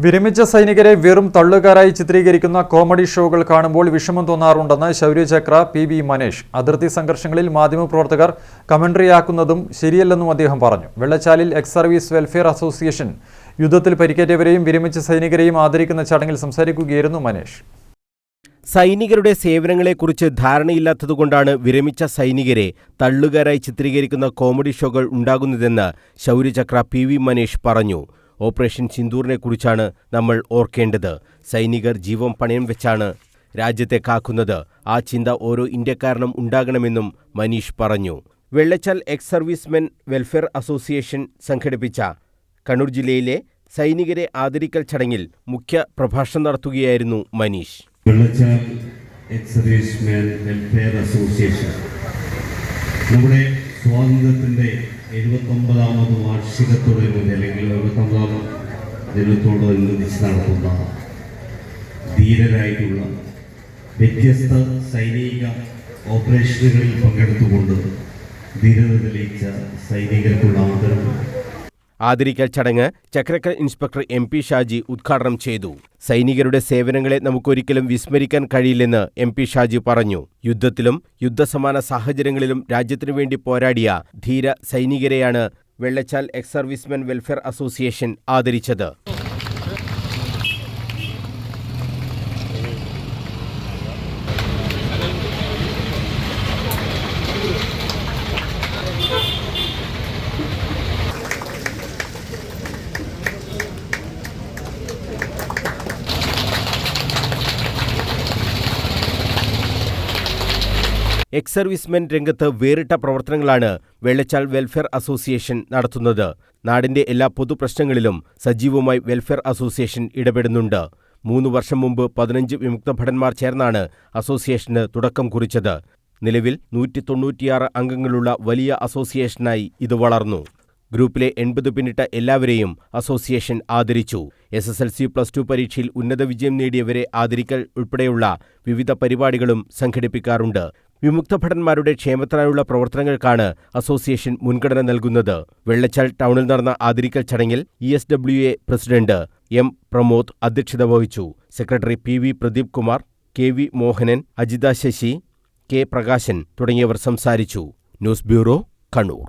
വിരമിച്ച സൈനികരെ വെറും തള്ളുകാരായി ചിത്രീകരിക്കുന്ന കോമഡി ഷോകൾ കാണുമ്പോൾ വിഷമം തോന്നാറുണ്ടെന്ന് ശൗര്യചക്ര പി.വി. മനേഷ്. അതിർത്തി സംഘർഷങ്ങളിൽ മാധ്യമപ്രവർത്തകർ കമന്ററിയാക്കുന്നതും ശരിയല്ലെന്നും അദ്ദേഹം പറഞ്ഞു. വെള്ളച്ചാലിൽ എക്സ് സർവീസ് വെൽഫെയർ അസോസിയേഷൻ യുദ്ധത്തിൽ പരിക്കേറ്റവരെയും വിരമിച്ച സൈനികരെയും ആദരിക്കുന്ന ചടങ്ങിൽ സംസാരിക്കുകയായിരുന്നു മനേഷ്. സൈനികരുടെ സേവനങ്ങളെക്കുറിച്ച് ധാരണയില്ലാത്തതുകൊണ്ടാണ് വിരമിച്ച സൈനികരെ തള്ളുകാരായി ചിത്രീകരിക്കുന്ന കോമഡി ഷോകൾ ഉണ്ടാകുന്നതെന്ന് ശൗര്യചക്ര പി.വി. മനേഷ് പറഞ്ഞു. ഓപ്പറേഷൻ സിന്ദൂറിനെക്കുറിച്ചാണ് നമ്മൾ ഓർക്കേണ്ടത്. സൈനികർ ജീവൻ പണയം വെച്ചാണ് രാജ്യത്തെ കാക്കുന്നത്. ആ ചിന്ത ഓരോ ഇന്ത്യക്കാരനും ഉണ്ടാകണമെന്നും മനീഷ് പറഞ്ഞു. Vellachal ex servicemen welfare association സംഘടിപ്പിച്ച കണ്ണൂർ ജില്ലയിലെ സൈനികരെ ആദരിക്കൽ ചടങ്ങിൽ മുഖ്യ പ്രഭാഷണം നടത്തുകയായിരുന്നു Manish. Vellachal ex servicemen welfare association നമ്മുടെ സ്വാതന്ത്ര്യത്തിൻ്റെ 79ാമത് വാർഷികത്തോടനുബന്ധിച്ച് അല്ലെങ്കിൽ 79ാം ദിനത്തോടനുബന്ധിച്ച് നടത്തുന്ന ധീരരായിട്ടുള്ള വ്യത്യസ്ത സൈനിക ഓപ്പറേഷനുകളിൽ പങ്കെടുത്തുകൊണ്ട് ധീരത തെളിയിച്ച സൈനികർക്കുള്ള ആദരവ് ആദരിക്കൽ ചടങ്ങ് ചക്രക്കൽ ഇൻസ്പെക്ടർ എം.പി. ഷാജി ഉദ്ഘാടനം ചെയ്തു. സൈനികരുടെ സേവനങ്ങളെ നമുക്കൊരിക്കലും വിസ്മരിക്കാൻ കഴിയില്ലെന്ന് എം.പി. ഷാജി പറഞ്ഞു. യുദ്ധത്തിലും യുദ്ധസമാന സാഹചര്യങ്ങളിലും രാജ്യത്തിനു വേണ്ടി പോരാടിയ ധീര സൈനികരെയാണ് Vellachal ex servicemen welfare association ആദരിച്ചത്. എക്സ് സർവീസ്മെൻ രംഗത്ത് വേറിട്ട പ്രവർത്തനങ്ങളാണ് വെള്ളച്ചാൽ വെൽഫെയർ അസോസിയേഷൻ നടത്തുന്നത്. നാടിന്റെ എല്ലാ പൊതുപ്രശ്നങ്ങളിലും സജീവമായി വെൽഫെയർ അസോസിയേഷൻ ഇടപെടുന്നുണ്ട്. 3 വർഷം മുമ്പ് 15 വിമുക്ത ഭടന്മാർ ചേർന്നാണ് അസോസിയേഷന് തുടക്കം കുറിച്ചത്. നിലവിൽ 196 അംഗങ്ങളുള്ള വലിയ അസോസിയേഷനായി ഇത് വളർന്നു. ഗ്രൂപ്പിലെ 80 പിന്നിട്ട എല്ലാവരെയും അസോസിയേഷൻ ആദരിച്ചു. SSLC+2 പരീക്ഷയിൽ ഉന്നത വിജയം നേടിയവരെ ആദരിക്കൽ ഉൾപ്പെടെയുള്ള വിവിധ പരിപാടികളും സംഘടിപ്പിക്കാറുണ്ട്. വിമുക്ത ഭടന്മാരുടെ ക്ഷേമത്തിനായുള്ള പ്രവർത്തനങ്ങൾക്കാണ് അസോസിയേഷൻ മുൻഗണന നൽകുന്നത്. വെള്ളച്ചാൽ ടൗണിൽ നടന്ന ആദരിക്കൽ ചടങ്ങിൽ ESWA പ്രസിഡന്റ് എം. പ്രമോദ് അധ്യക്ഷത വഹിച്ചു. Secretary P.V. Pradeep Kumar, K.V. Mohanan, Ajitha Sasi, K. Prakashan തുടങ്ങിയവർ സംസാരിച്ചു. News bureau, Kannur.